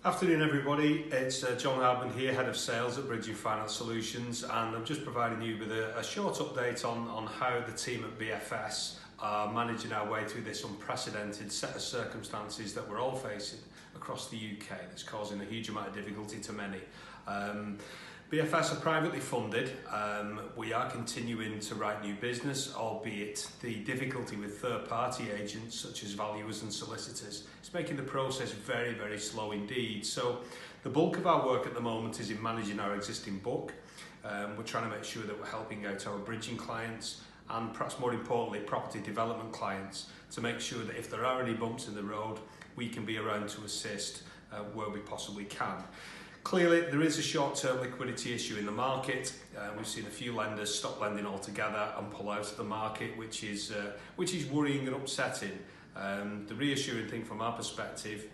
Afternoon everybody, it's John Hardman here, Head of Sales at Bridging Finance Solutions, and I'm just providing you with a short update on how the team at BFS are managing our way through this unprecedented set of circumstances that we're all facing across the UK that's causing a huge amount of difficulty to many. BFS are privately funded. We are continuing to write new business, albeit the difficulty with third-party agents such as valuers and solicitors is making the process very, very slow indeed. So the bulk of our work at the moment is in managing our existing book. We're trying to make sure that we're helping out our bridging clients and perhaps more importantly property development clients to make sure that if there are any bumps in the road, we can be around to assist where we possibly can. Clearly, there is a short-term liquidity issue in the market. We've seen a few lenders stop lending altogether and pull out of the market, which is worrying and upsetting. The reassuring thing from our perspective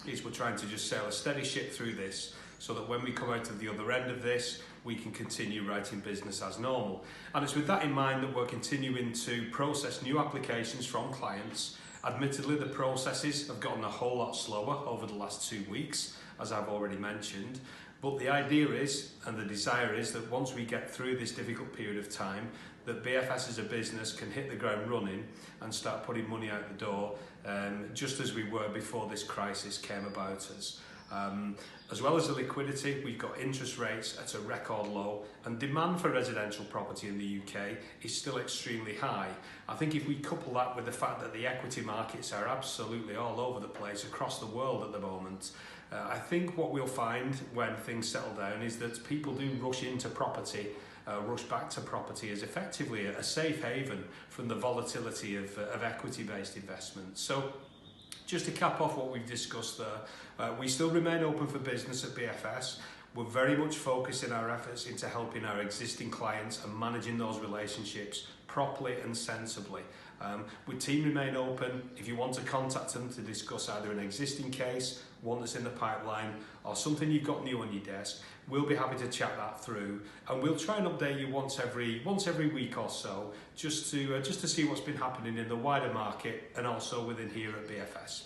is we're trying to just sail a steady ship through this so that when we come out of the other end of this, we can continue writing business as normal. And it's with that in mind that we're continuing to process new applications from clients. Admittedly, the processes have gotten a whole lot slower over the last 2 weeks, as I've already mentioned, but the idea is, and the desire is, that once we get through this difficult period of time, that BFS as a business can hit the ground running and start putting money out the door, just as we were before this crisis came about us. As well as the liquidity, we've got interest rates at a record low, and demand for residential property in the UK is still extremely high. I think if we couple that with the fact that the equity markets are absolutely all over the place across the world at the moment, I think what we'll find when things settle down is that people do rush into property, rush back to property as effectively a safe haven from the volatility of equity-based investments. So, just to cap off what we've discussed there, we still remain open for business at BFS. We're very much focusing our efforts into helping our existing clients and managing those relationships properly and sensibly. With team remain open. If you want to contact them to discuss either an existing case, one that's in the pipeline, or something you've got new on your desk, we'll be happy to chat that through, and we'll try and update you once every week or so, just to see what's been happening in the wider market and also within here at BFS.